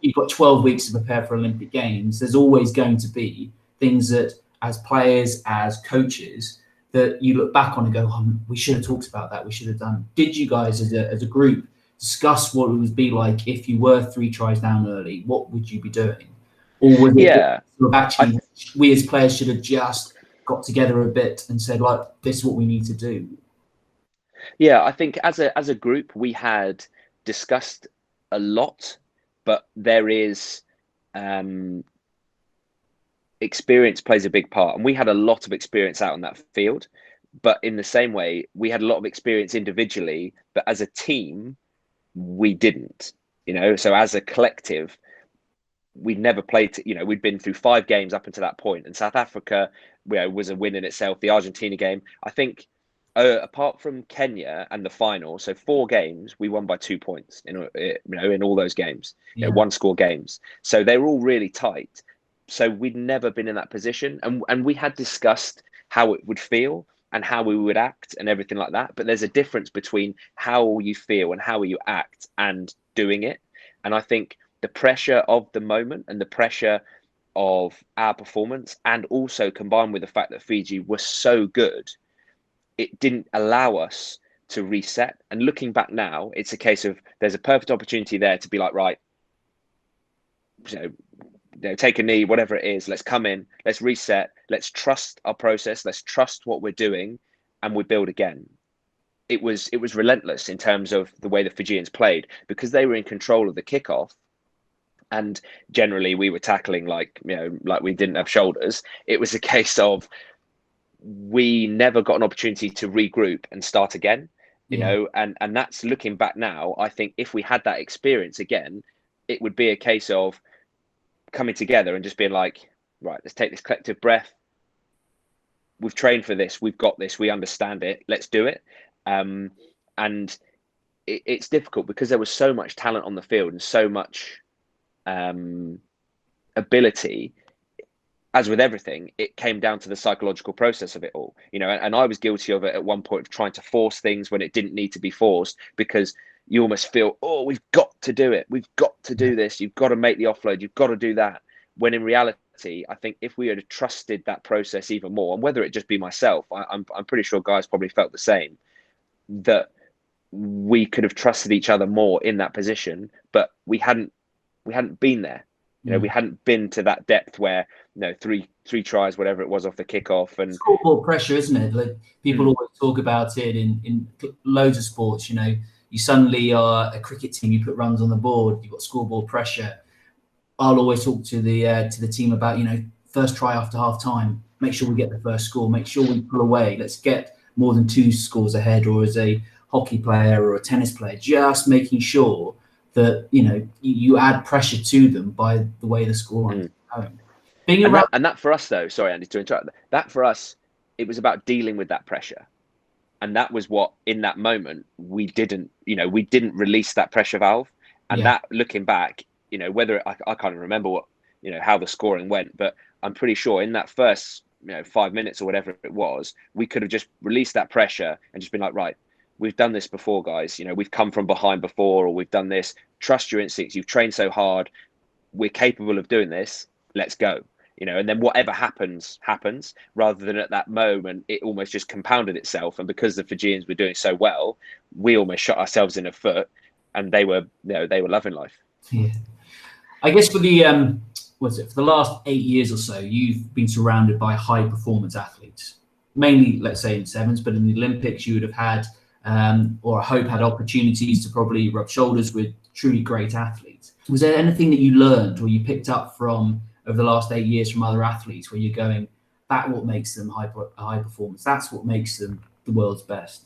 you've got 12 weeks to prepare for Olympic Games. There's always going to be things that, as players, as coaches, that you look back on and go, oh, we should have talked about that. We should have done. Did you guys, as a group, discuss what it would be like if you were 3 tries down early? What would you be doing? Or was it actually we as players should have just got together a bit and said, like, this is what we need to do? Yeah, I think as a group, we had discussed a lot, but there is experience plays a big part, and we had a lot of experience out on that field. But in the same way, we had a lot of experience individually, but as a team, we didn't. So as a collective, we'd never played. We'd been through 5 games up until that point, and South Africa, was a win in itself. The Argentina game, I think. Apart from Kenya and the final, so 4 games, we won by 2 points in all those games, 1-score games. So they were all really tight. So we'd never been in that position, and we had discussed how it would feel. and how we would act and everything like that. But there's a difference between how you feel and how you act and doing it. And I think the pressure of the moment and the pressure of our performance, and also combined with the fact that Fiji was so good, it didn't allow us to reset. And looking back now, it's a case of there's a perfect opportunity there to be like, right, take a knee, whatever it is, let's come in, let's reset, let's trust our process, let's trust what we're doing, and we build again. It was relentless in terms of the way the Fijians played, because they were in control of the kickoff, and generally we were tackling like we didn't have shoulders. It was a case of we never got an opportunity to regroup and start again, and that's, looking back now, I think if we had that experience again, it would be a case of coming together and just being like, right, let's take this collective breath. We've trained for this. We've got this. We understand it. Let's do it. And it's difficult because there was so much talent on the field and so much ability. As with everything, it came down to the psychological process of it all, and I was guilty of it at one point, of trying to force things when it didn't need to be forced, because you almost feel, oh, we've got to do it. We've got to do this. You've got to make the offload. You've got to do that. When in reality, I think if we had trusted that process even more, and whether it just be myself, I'm pretty sure guys probably felt the same, that we could have trusted each other more in that position, but we hadn't been there. We hadn't been to that depth where, three tries, whatever it was, off the kickoff. And scoreboard pressure, isn't it? Like, people always talk about it in loads of sports. You suddenly are a cricket team, you put runs on the board, you've got scoreboard pressure. I'll always talk to the team about, first try after half time, make sure we get the first score, make sure we pull away, let's get more than 2 scores ahead. Or as a hockey player or a tennis player, just making sure that you add pressure to them by the way the scoreline is going. And that for us, though, sorry, Andy, to interrupt, that for us, it was about dealing with that pressure. And that was what, in that moment, we didn't release that pressure valve. And that, looking back, whether I can't even remember what, how the scoring went, but I'm pretty sure in that first, 5 minutes or whatever it was, we could have just released that pressure and just been like, right, we've done this before, guys. We've come from behind before, or we've done this. Trust your instincts. You've trained so hard. We're capable of doing this. Let's go. And then whatever happens, rather than at that moment, it almost just compounded itself. And because the Fijians were doing so well, we almost shot ourselves in the foot, and they were loving life. Yeah. I guess for the, for the last 8 years or so, you've been surrounded by high performance athletes, mainly, let's say, in sevens, but in the Olympics, you would have had, or I hope had, opportunities to probably rub shoulders with truly great athletes. Was there anything that you learned or you picked up from over the last 8 years from other athletes where you're going, that's what makes them high performance, that's what makes them the world's best?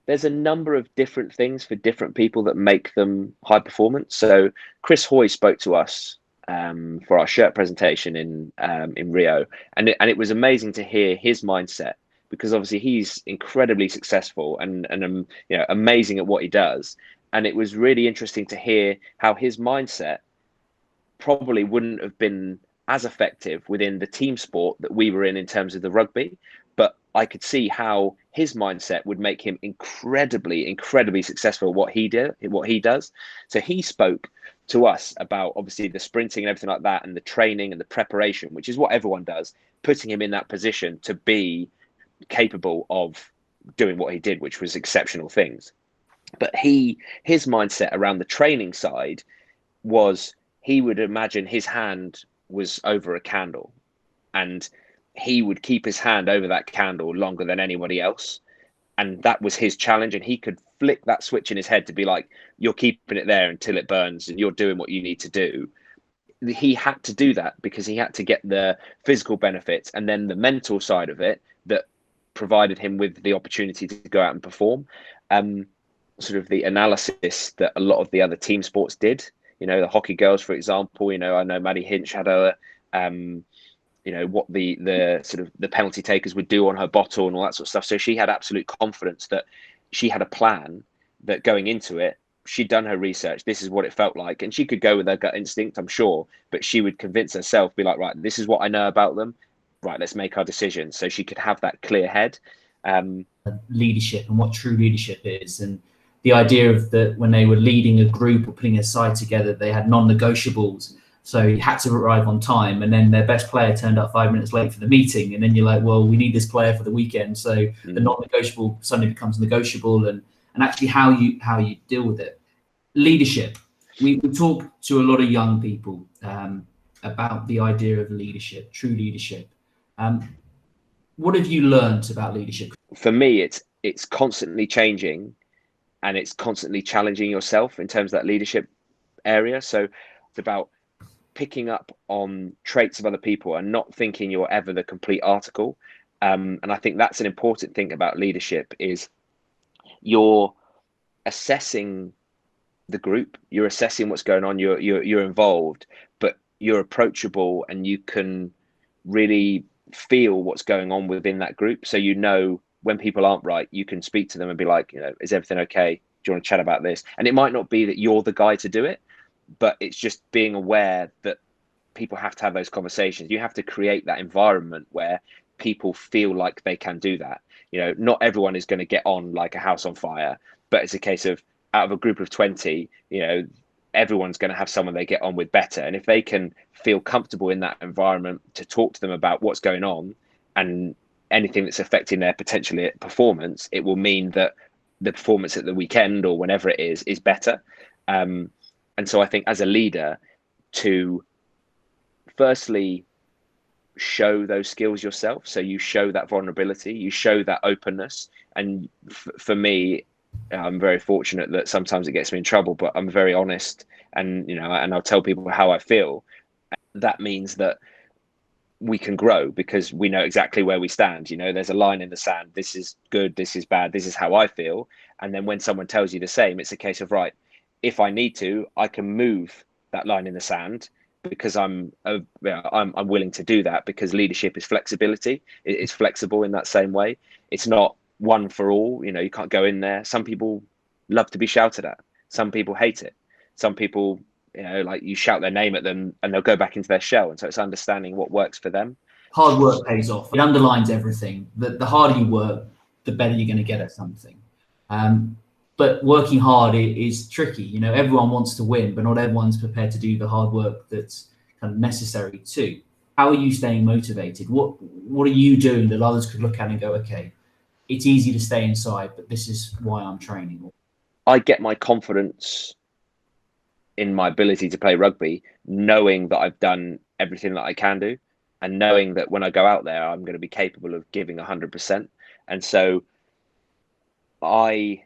There's a number of different things for different people that make them high performance. So Chris Hoy spoke to us for our shirt presentation in Rio, and it was amazing to hear his mindset, because obviously he's incredibly successful and amazing at what he does. And it was really interesting to hear how his mindset probably wouldn't have been as effective within the team sport that we were in terms of the rugby. But I could see how his mindset would make him incredibly successful at what he does. So he spoke to us about obviously the sprinting and everything like that, and the training and the preparation, which is what everyone does, putting him in that position to be capable of doing what he did, which was exceptional things. But his mindset around the training side was, he would imagine his hand was over a candle, and he would keep his hand over that candle longer than anybody else. And that was his challenge. And he could flick that switch in his head to be like, you're keeping it there until it burns and you're doing what you need to do. He had to do that because he had to get the physical benefits and then the mental side of it that provided him with the opportunity to go out and perform. Sort of the analysis that a lot of the other team sports did, the hockey girls, for example, I know Maddie Hinch had a, what the sort of the penalty takers would do on her bottle and all that sort of stuff. So she had absolute confidence that she had a plan, that going into it, she'd done her research. This is what it felt like. And she could go with her gut instinct, I'm sure, but she would convince herself, be like, right, this is what I know about them. Right, let's make our decision. So she could have that clear head. Leadership and what true leadership is, and the idea of that when they were leading a group or putting a side together, they had non-negotiables. So you had to arrive on time, and then their best player turned up 5 minutes late for the meeting, and then you're like, well, we need this player for the weekend. So the non-negotiable suddenly becomes negotiable, and actually how you deal with it. Leadership. We talk to a lot of young people about the idea of leadership, true leadership. What have you learned about leadership? For me, it's constantly changing, and it's constantly challenging yourself in terms of that leadership area. So it's about picking up on traits of other people and not thinking you're ever the complete article. And I think that's an important thing about leadership, is you're assessing the group, you're assessing what's going on, you're involved, but you're approachable, and you can really feel what's going on within that group. So when people aren't right, you can speak to them and be like, is everything okay? Do you want to chat about this? And it might not be that you're the guy to do it, but it's just being aware that people have to have those conversations. You have to create that environment where people feel like they can do that. Not everyone is going to get on like a house on fire, but it's a case of, out of a group of 20, everyone's going to have someone they get on with better. And if they can feel comfortable in that environment to talk to them about what's going on and anything that's affecting their potentially performance, it will mean that the performance at the weekend or whenever it is better. And so I think as a leader, to firstly show those skills yourself. So you show that vulnerability, you show that openness. And for me, I'm very fortunate that sometimes it gets me in trouble, but I'm very honest, and and I'll tell people how I feel. That means that we can grow because we know exactly where we stand. There's a line in the sand. This is good, this is bad, this is how I feel. And then when someone tells you the same, it's a case of, right, if I need to, I can move that line in the sand, because I'm willing to do that, because leadership is flexibility. It's flexible in that same way. It's not one for all. You can't go in there. Some people love to be shouted at. Some people hate it. Some people, like you shout their name at them and they'll go back into their shell. And so it's understanding what works for them. Hard work pays off. It underlines everything. The harder you work, the better you're going to get at something. But working hard is tricky. Everyone wants to win, but not everyone's prepared to do the hard work that's kind of necessary too. How are you staying motivated? What are you doing that others could look at and go, okay, it's easy to stay inside, but this is why I'm training? I get my confidence in my ability to play rugby, knowing that I've done everything that I can do, and knowing that when I go out there, I'm going to be capable of giving 100%. And so I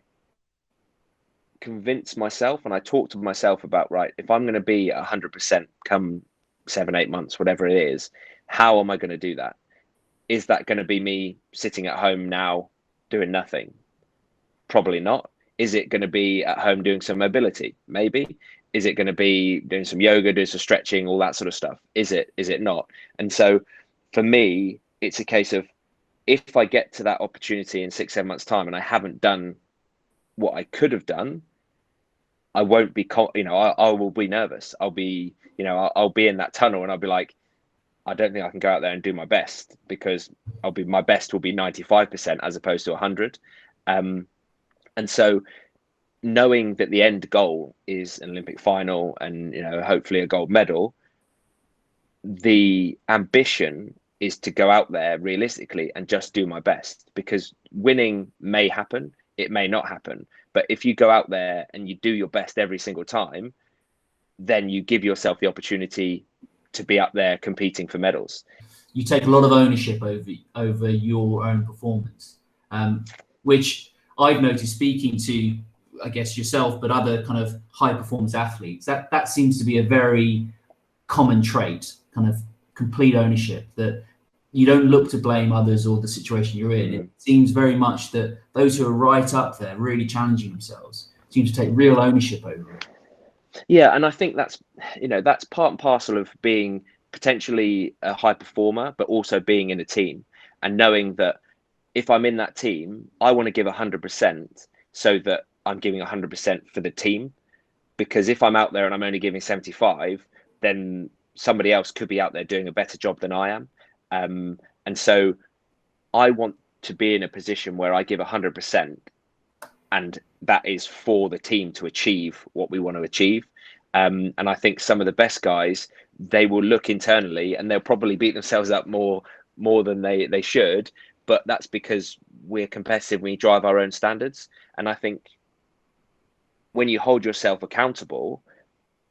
convince myself, and I talk to myself about, right, if I'm going to be 100% come 7-8 months, whatever it is, how am I going to do that? Is that going to be me sitting at home now doing nothing? Probably not. Is it going to be at home doing some mobility? Maybe. Is it going to be doing some yoga, doing some stretching, all that sort of stuff? Is it not? And so for me, it's a case of, if I get to that opportunity in 6-7 months' time and I haven't done what I could have done, I won't be, I will be nervous. I'll be in that tunnel, and I'll be like, I don't think I can go out there and do my best, because my best will be 95% as opposed to 100. And so knowing that the end goal is an Olympic final and, hopefully a gold medal, the ambition is to go out there realistically and just do my best, because winning may happen, it may not happen. But if you go out there and you do your best every single time, then you give yourself the opportunity to be up there competing for medals. You take a lot of ownership over your own performance, which I've noticed speaking to, I guess, yourself, but other kind of high performance athletes, that seems to be a very common trait, kind of complete ownership, that you don't look to blame others or the situation you're in. It seems very much that those who are right up there, really challenging themselves, seem to take real ownership over it. Yeah, and I think that's part and parcel of being potentially a high performer, but also being in a team, and knowing that if I'm in that team, I want to give 100%, so that I'm giving 100% for the team. Because if I'm out there and I'm only giving 75, then somebody else could be out there doing a better job than I am. And so I want to be in a position where I give 100%, and that is for the team to achieve what we want to achieve. And I think some of the best guys, they will look internally and they'll probably beat themselves up more than they should. But that's because we're competitive, we drive our own standards. And I think when you hold yourself accountable,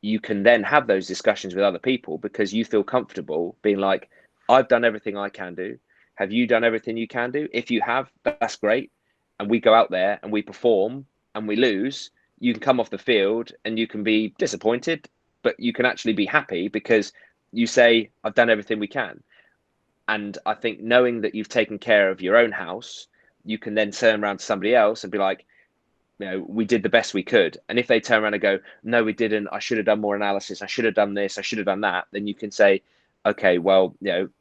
you can then have those discussions with other people because you feel comfortable being like, I've done everything I can do. Have you done everything you can do? If you have, that's great. And we go out there and we perform and we lose, you can come off the field and you can be disappointed, but you can actually be happy because you say, I've done everything we can. And I think knowing that you've taken care of your own house, you can then turn around to somebody else and be like, we did the best we could. And if they turn around and go, no, we didn't, I should have done more analysis, I should have done this, I should have done that, then you can say, okay, well,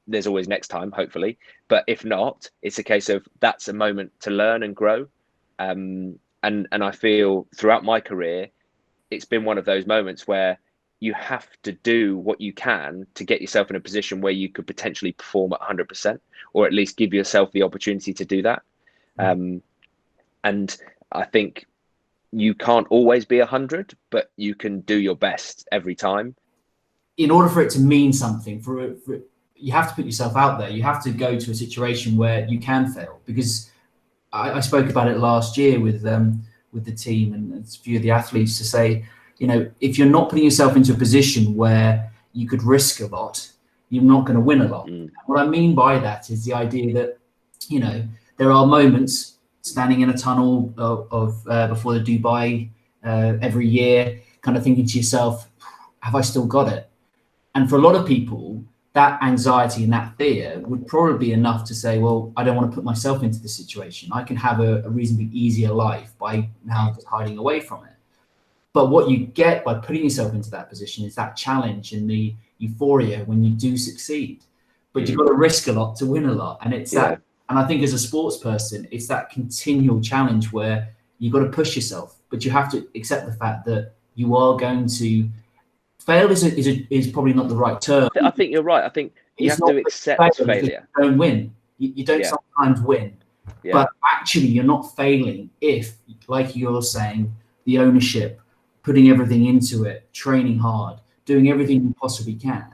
there's always next time, hopefully. But if not, it's a case of that's a moment to learn and grow. And I feel throughout my career, it's been one of those moments where you have to do what you can to get yourself in a position where you could potentially perform at 100%, or at least give yourself the opportunity to do that. And I think you can't always be 100, but you can do your best every time. In order for it to mean something, you have to put yourself out there. You have to go to a situation where you can fail, because I spoke about it last year with the team and a few of the athletes to say, if you're not putting yourself into a position where you could risk a lot, you're not going to win a lot. What I mean by that is the idea that, there are moments standing in a tunnel of before the Dubai every year, kind of thinking to yourself, have I still got it? And for a lot of people, that anxiety and that fear would probably be enough to say, well, I don't want to put myself into this situation. I can have a reasonably easier life by now just hiding away from it. But what you get by putting yourself into that position is that challenge and the euphoria when you do succeed. But you've got to risk a lot to win a lot. And it's that. And I think as a sports person, it's that continual challenge where you've got to push yourself, but you have to accept the fact that you are going to fail. Is probably not the right term. I think you're right. I think you have to accept failure. You don't win. You don't sometimes win. But actually, you're not failing if, like you're saying, the ownership, putting everything into it, training hard, doing everything you possibly can,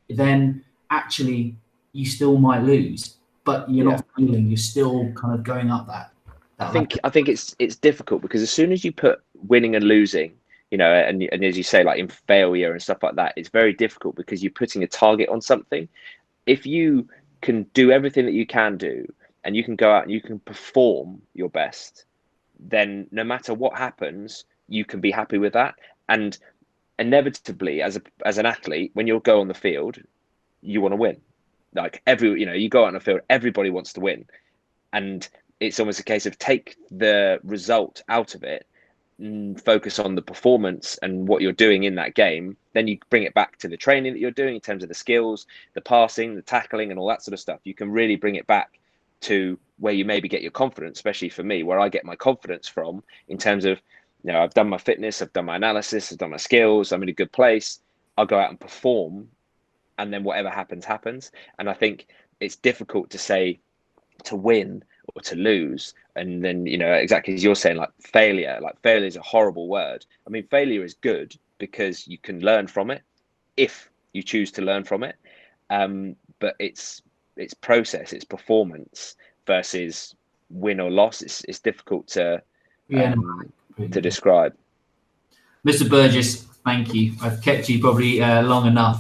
then actually you still might lose, but you're not failing. You're still kind of going up that. I think it's difficult because as soon as you put winning and losing, and as you say, like in failure and stuff like that, it's very difficult because you're putting a target on something. If you can do everything that you can do and you can go out and you can perform your best, then no matter what happens, you can be happy with that. And inevitably, as an athlete, when you go on the field, you want to win. Like you go out on the field, everybody wants to win. And it's almost a case of take the result out of it and focus on the performance and what you're doing in that game. Then you bring it back to the training that you're doing in terms of the skills, the passing, the tackling, and all that sort of stuff. You can really bring it back to where you maybe get your confidence, especially for me, where I get my confidence from in terms of, I've done my fitness, I've done my analysis, I've done my skills, I'm in a good place. I'll go out and perform, and then whatever happens, happens. And I think it's difficult to say to win or to lose. And then, exactly as you're saying, like failure is a horrible word. I mean, failure is good because you can learn from it if you choose to learn from it. But it's process, it's performance versus win or loss. It's difficult to describe. Mr. Burgess, thank you. I've kept you probably long enough.